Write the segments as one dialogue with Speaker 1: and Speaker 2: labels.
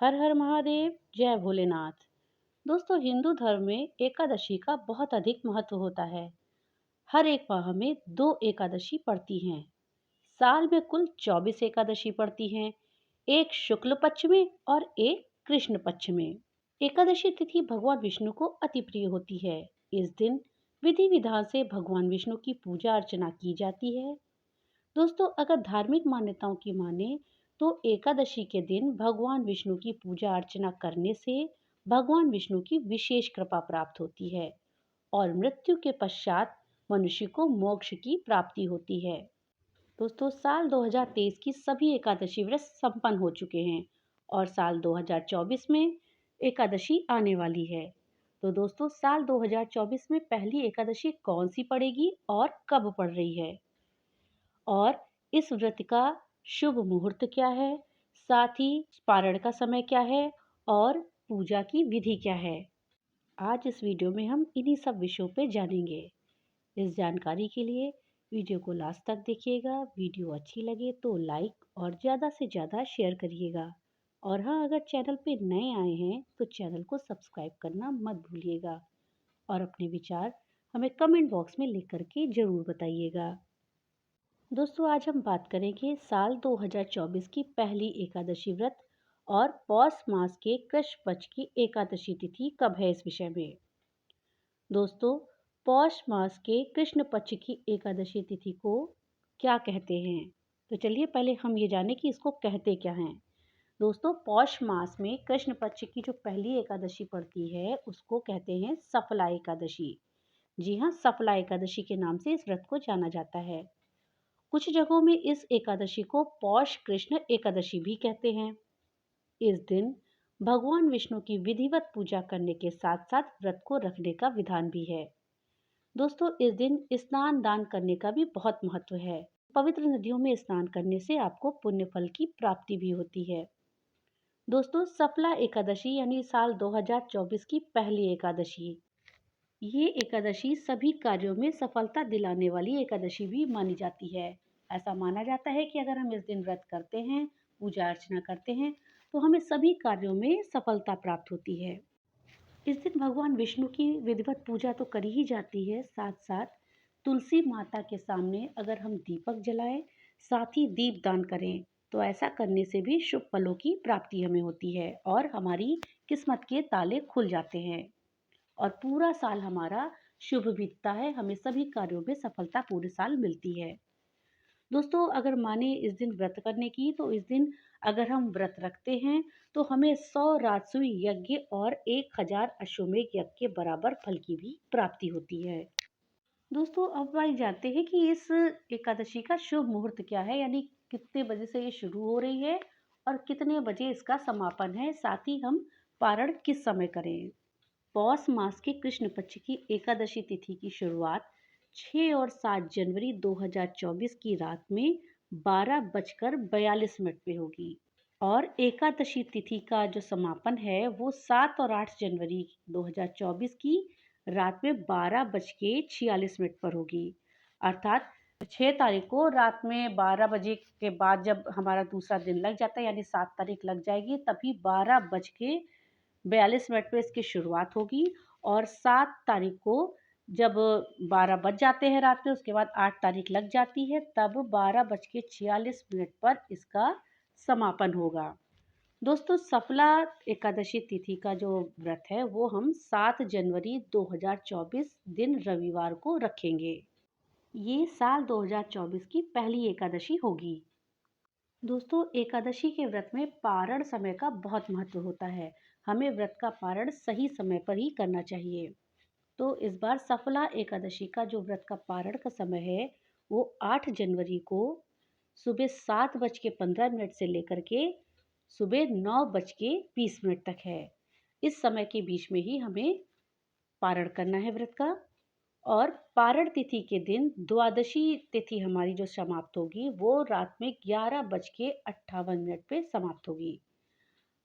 Speaker 1: हर हर महादेव, जय भोलेनाथ। दोस्तों, हिंदू धर्म में एकादशी का बहुत अधिक महत्व होता है। हर एक माह में 2 एकादशी पड़ती हैं। साल में कुल 24 एकादशी पड़ती हैं, एक शुक्ल पक्ष में और एक कृष्ण पक्ष में। एकादशी तिथि भगवान विष्णु को अति प्रिय होती है। इस दिन विधि विधान से भगवान विष्णु की पूजा अर्चना की जाती है। दोस्तों, अगर धार्मिक मान्यताओं की माने तो एकादशी के दिन भगवान विष्णु की पूजा अर्चना करने से भगवान विष्णु की विशेष कृपा प्राप्त होती है और मृत्यु के पश्चात मनुष्य को मोक्ष की प्राप्ति होती है। दोस्तों, साल 2023 की सभी एकादशी व्रत संपन्न हो चुके हैं और साल 2024 में एकादशी आने वाली है। तो दोस्तों, साल 2024 में पहली एकादशी कौन सी पड़ेगी और कब पड़ रही है, और इस व्रत का शुभ मुहूर्त क्या है, साथ ही पारण का समय क्या है और पूजा की विधि क्या है। आज इस वीडियो में हम इन्हीं सब विषयों पे जानेंगे। इस जानकारी के लिए वीडियो को लास्ट तक देखिएगा। वीडियो अच्छी लगे तो लाइक और ज़्यादा से ज़्यादा शेयर करिएगा। और हाँ, अगर चैनल पे नए आए हैं तो चैनल को सब्सक्राइब करना मत भूलिएगा और अपने विचार हमें कमेंट बॉक्स में लिख करके ज़रूर बताइएगा। दोस्तों, आज हम बात करेंगे साल 2024 की पहली एकादशी व्रत और पौष मास के कृष्ण पक्ष की एकादशी तिथि कब है, इस विषय में। दोस्तों, पौष मास के कृष्ण पक्ष की एकादशी तिथि को क्या कहते हैं, तो चलिए पहले हम ये जानें कि इसको कहते क्या हैं। दोस्तों, पौष मास में कृष्ण पक्ष की जो पहली एकादशी पड़ती है उसको कहते हैं सफला एकादशी। जी हाँ, सफला एकादशी के नाम से इस व्रत को जाना जाता है। कुछ जगहों में इस एकादशी को पौष कृष्ण एकादशी भी कहते हैं। इस दिन भगवान विष्णु की विधिवत पूजा करने के साथ साथ व्रत को रखने का विधान भी है। दोस्तों, इस दिन स्नान दान करने का भी बहुत महत्व है। पवित्र नदियों में स्नान करने से आपको पुण्य फल की प्राप्ति भी होती है। दोस्तों, सफला एकादशी यानी साल 2024 की पहली एकादशी, ये एकादशी सभी कार्यों में सफलता दिलाने वाली एकादशी भी मानी जाती है। ऐसा माना जाता है कि अगर हम इस दिन व्रत करते हैं, पूजा अर्चना करते हैं, तो हमें सभी कार्यों में सफलता प्राप्त होती है। इस दिन भगवान विष्णु की विधिवत पूजा तो करी ही जाती है, साथ साथ तुलसी माता के सामने अगर हम दीपक जलाएं, साथ ही दीप दान करें, तो ऐसा करने से भी शुभ फलों की प्राप्ति हमें होती है और हमारी किस्मत के ताले खुल जाते हैं और पूरा साल हमारा शुभ बीतता है। हमें सभी कार्यों में सफलता पूरे साल मिलती है। दोस्तों, अगर माने इस दिन व्रत करने की, तो इस दिन अगर हम व्रत रखते हैं तो हमें 100 राजसूय यज्ञ और 1000 अश्वमेध यज्ञ के बराबर फल की भी प्राप्ति होती है। दोस्तों, अब आइए जानते हैं कि इस एकादशी का शुभ मुहूर्त क्या है, यानी कितने बजे से ये शुरू हो रही है और कितने बजे इसका समापन है, साथ ही हम पारण किस समय करें। पौष मास के कृष्ण पक्ष की एकादशी तिथि की शुरुआत 6 और 7 जनवरी 2024 की रात में 12:42 पे होगी और एकादशी तिथि का जो समापन है वो 7 और 8 जनवरी 2024 की रात में 12:46 पर होगी। अर्थात 6 तारीख को रात में 12 बजे के बाद जब हमारा दूसरा दिन लग जाता है, यानी 7 तारीख लग जाएगी, तभी 12:42 पे इसकी शुरुआत होगी और 7 तारीख को जब 12 बज जाते हैं रात में, उसके बाद 8 तारीख लग जाती है, तब 12:46 पर इसका समापन होगा। दोस्तों, सफला एकादशी तिथि का जो व्रत है वो हम 7 जनवरी 2024 दिन रविवार को रखेंगे। ये साल 2024 की पहली एकादशी होगी। दोस्तों, एकादशी के व्रत में पारण समय का बहुत महत्व होता है। हमें व्रत का पारण सही समय पर ही करना चाहिए। तो इस बार सफला एकादशी का जो व्रत का पारण का समय है वो 8 जनवरी को सुबह 7:15 से लेकर के सुबह 9:20 तक है। इस समय के बीच में ही हमें पारण करना है व्रत का। और पारण तिथि के दिन द्वादशी तिथि हमारी जो समाप्त होगी वो रात में 11:58 पे समाप्त होगी।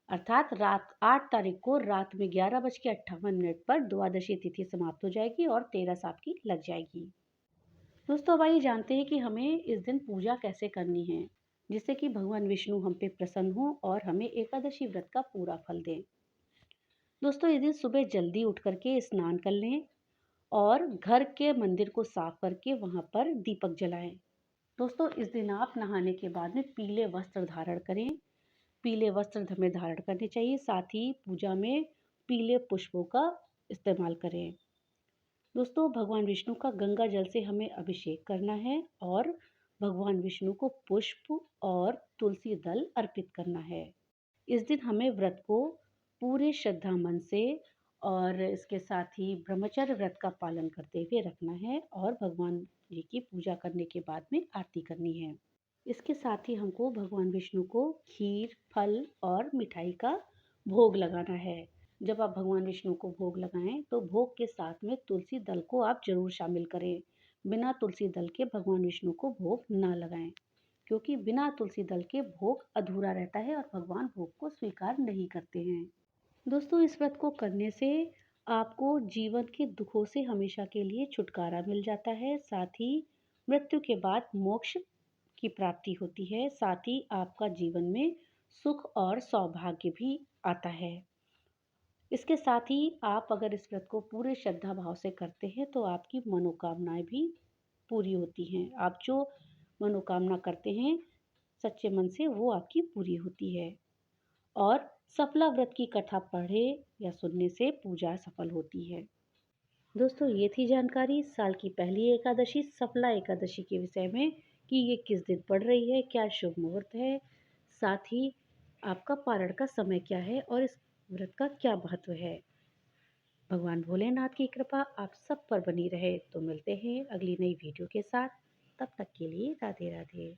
Speaker 1: अर्थात रात 8 तारीख को रात में 11:58 पर द्वादशी तिथि समाप्त हो जाएगी और 13 आपकी लग जाएगी। दोस्तों, अब आइए जानते हैं कि हमें इस दिन पूजा कैसे करनी है। जिससे कि भगवान विष्णु हम पे प्रसन्न हों और हमें एकादशी व्रत का पूरा फल दें। दोस्तों, इस दिन सुबह जल्दी उठ करके स्नान कर लें और घर के मंदिर को साफ करके वहाँ पर दीपक जलाएं। दोस्तों, इस दिन आप नहाने के बाद में पीले वस्त्र धारण करें। पीले वस्त्र हमें धारण करने चाहिए, साथ ही पूजा में पीले पुष्पों का इस्तेमाल करें। दोस्तों, भगवान विष्णु का गंगा जल से हमें अभिषेक करना है और भगवान विष्णु को पुष्प और तुलसी दल अर्पित करना है। इस दिन हमें व्रत को पूरे श्रद्धा मन से और इसके साथ ही ब्रह्मचर्य व्रत का पालन करते हुए रखना है और भगवान जी की पूजा करने के बाद में आरती करनी है। इसके साथ ही हमको भगवान विष्णु को खीर, फल और मिठाई का भोग लगाना है। जब आप भगवान विष्णु को भोग लगाएं तो भोग के साथ में तुलसी दल को आप जरूर शामिल करें। बिना तुलसी दल के भगवान विष्णु को भोग ना लगाएं, क्योंकि बिना तुलसी दल के भोग अधूरा रहता है और भगवान भोग को स्वीकार नहीं करते हैं। दोस्तों, इस व्रत को करने से आपको जीवन के दुखों से हमेशा के लिए छुटकारा मिल जाता है। साथ ही मृत्यु के बाद मोक्ष की प्राप्ति होती है। साथ ही आपका जीवन में सुख और सौभाग्य भी आता है। इसके साथ ही आप अगर इस व्रत को पूरे श्रद्धा भाव से करते हैं तो आपकी मनोकामनाएं भी पूरी होती हैं। आप जो मनोकामना करते हैं सच्चे मन से, वो आपकी पूरी होती है। और सफला व्रत की कथा पढ़े या सुनने से पूजा सफल होती है। दोस्तों, ये थी जानकारी साल की पहली एकादशी सफला एकादशी के विषय में कि ये किस दिन पड़ रही है, क्या शुभ मुहूर्त है, साथ ही आपका पारण का समय क्या है और इस व्रत का क्या महत्व है। भगवान भोलेनाथ की कृपा आप सब पर बनी रहे। तो मिलते हैं अगली नई वीडियो के साथ। तब तक के लिए राधे राधे।